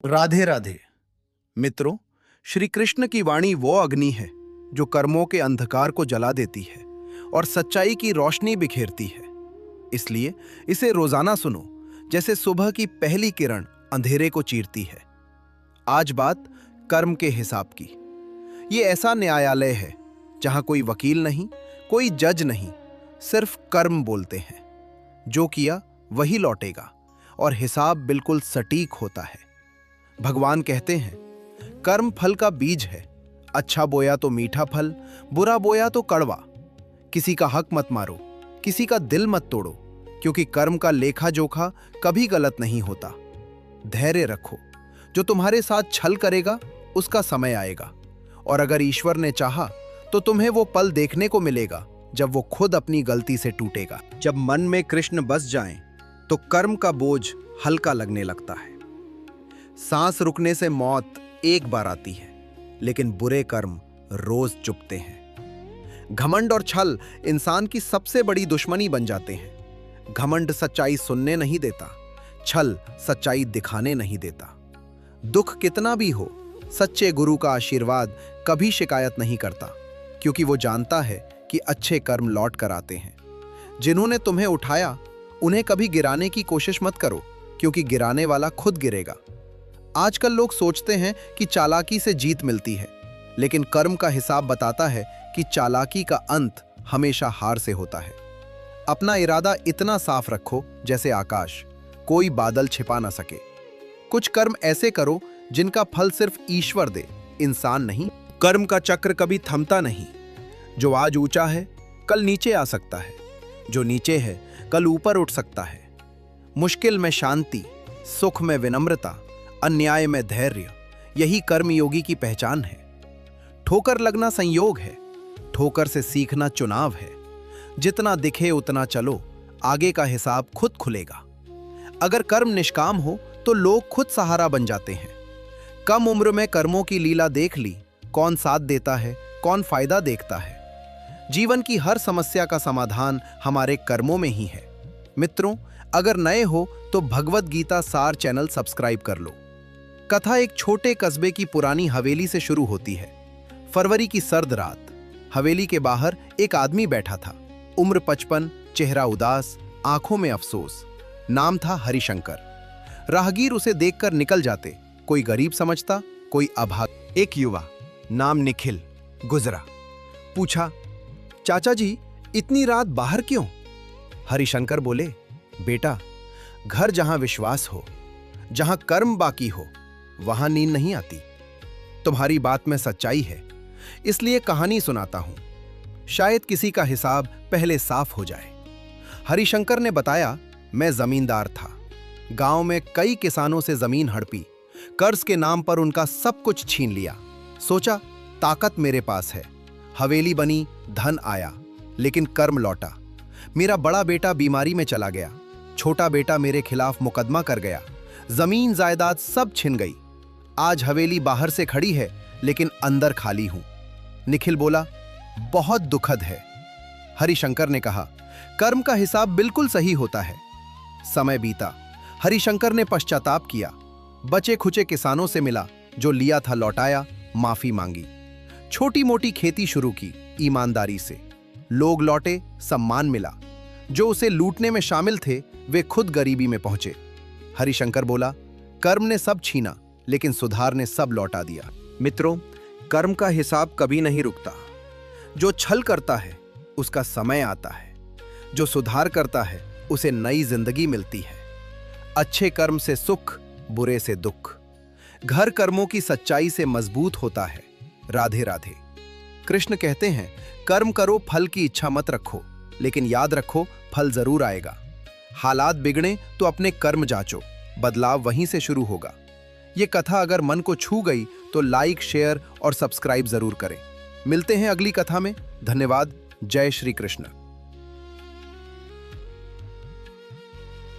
राधे राधे। मित्रों, श्री कृष्ण की वाणी वो अग्नि है जो कर्मों के अंधकार को जला देती है और सच्चाई की रोशनी बिखेरती है। इसलिए इसे रोजाना सुनो, जैसे सुबह की पहली किरण अंधेरे को चीरती है। आज बात कर्म के हिसाब की। ये ऐसा न्यायालय है जहां कोई वकील नहीं, कोई जज नहीं, सिर्फ कर्म बोलते हैं। जो किया वही लौटेगा और हिसाब बिल्कुल सटीक होता है। भगवान कहते हैं, कर्म फल का बीज है। अच्छा बोया तो मीठा फल, बुरा बोया तो कड़वा। किसी का हक मत मारो, किसी का दिल मत तोड़ो, क्योंकि कर्म का लेखा जोखा कभी गलत नहीं होता। धैर्य रखो, जो तुम्हारे साथ छल करेगा उसका समय आएगा, और अगर ईश्वर ने चाहा तो तुम्हें वो पल देखने को मिलेगा जब वो खुद अपनी गलती से टूटेगा। जब मन में कृष्ण बस जाएं, तो कर्म का बोझ हल्का लगने लगता है। सांस रुकने से मौत एक बार आती है, लेकिन बुरे कर्म रोज चुपते हैं। घमंड और छल इंसान की सबसे बड़ी दुश्मनी बन जाते हैं। घमंड सच्चाई सुनने नहीं देता, छल सच्चाई दिखाने नहीं देता। दुख कितना भी हो, सच्चे गुरु का आशीर्वाद कभी शिकायत नहीं करता, क्योंकि वो जानता है कि अच्छे कर्म लौट कर आते हैं। जिन्होंने तुम्हें उठाया, उन्हें कभी गिराने की कोशिश मत करो, क्योंकि गिराने वाला खुद गिरेगा। आजकल लोग सोचते हैं कि चालाकी से जीत मिलती है, लेकिन कर्म का हिसाब बताता है कि चालाकी का अंत हमेशा हार से होता है। अपना इरादा इतना साफ रखो जैसे आकाश, कोई बादल छिपा ना सके। कुछ कर्म ऐसे करो जिनका फल सिर्फ ईश्वर दे, इंसान नहीं। कर्म का चक्र कभी थमता नहीं। जो आज ऊंचा है कल नीचे आ सकता है, जो नीचे है कल ऊपर उठ सकता है। मुश्किल में शांति, सुख में विनम्रता, अन्याय में धैर्य, यही कर्मयोगी की पहचान है। ठोकर लगना संयोग है, ठोकर से सीखना चुनाव है। जितना दिखे उतना चलो, आगे का हिसाब खुद खुलेगा। अगर कर्म निष्काम हो तो लोग खुद सहारा बन जाते हैं। कम उम्र में कर्मों की लीला देख ली, कौन साथ देता है, कौन फायदा देखता है। जीवन की हर समस्या का समाधान हमारे कर्मों में ही है। मित्रों, अगर नए हो तो भगवत गीता सार चैनल सब्सक्राइब कर लो। कथा एक छोटे कस्बे की पुरानी हवेली से शुरू होती है। फरवरी की सर्द रात, हवेली के बाहर एक आदमी बैठा था। उम्र 55, चेहरा उदास, आंखों में अफसोस। नाम था हरिशंकर। राहगीर उसे देखकर निकल जाते। कोई गरीब समझता, कोई अभागा। एक युवा नाम निखिल गुजरा। पूछा, चाचा जी, इतनी रात बाहर क्यों? हरिशंकर बोले, बेटा, घर जहां विश्वास हो, जहां कर्म बाकी हो, वहां नींद नहीं आती। तुम्हारी बात में सच्चाई है, इसलिए कहानी सुनाता हूं। शायद किसी का हिसाब पहले साफ हो जाए। हरिशंकर ने बताया, मैं जमींदार था। गांव में कई किसानों से जमीन हड़पी, कर्ज के नाम पर उनका सब कुछ छीन लिया। सोचा, ताकत मेरे पास है, हवेली बनी, धन आया, लेकिन कर्म लौटा। मेरा बड़ा बेटा बीमारी में चला गया, छोटा बेटा मेरे खिलाफ मुकदमा कर गया, जमीन जायदाद सब छिन गई। आज हवेली बाहर से खड़ी है, लेकिन अंदर खाली हूं। निखिल बोला, बहुत दुखद है। हरिशंकर ने कहा, कर्म का हिसाब बिल्कुल सही होता है। समय बीता, हरिशंकर ने पश्चाताप किया। बचे खुचे किसानों से मिला, जो लिया था लौटाया, माफी मांगी। छोटी मोटी खेती शुरू की, ईमानदारी से। लोग लौटे, सम्मान मिला। जो उसे लूटने में शामिल थे, वे खुद गरीबी में पहुंचे। हरिशंकर बोला, कर्म ने सब छीना, लेकिन सुधार ने सब लौटा दिया। मित्रों, कर्म का हिसाब कभी नहीं रुकता। जो छल करता है उसका समय आता है, जो सुधार करता है उसे नई जिंदगी मिलती है। अच्छे कर्म से सुख, बुरे से दुख। घर कर्मों की सच्चाई से मजबूत होता है। राधे राधे। कृष्ण कहते हैं, कर्म करो, फल की इच्छा मत रखो, लेकिन याद रखो फल जरूर आएगा। हालात बिगड़े तो अपने कर्म जांचो, बदलाव वहीं से शुरू होगा। ये कथा अगर मन को छू गई तो लाइक, शेयर और सब्सक्राइब जरूर करें। मिलते हैं अगली कथा में। धन्यवाद। जय श्री कृष्ण।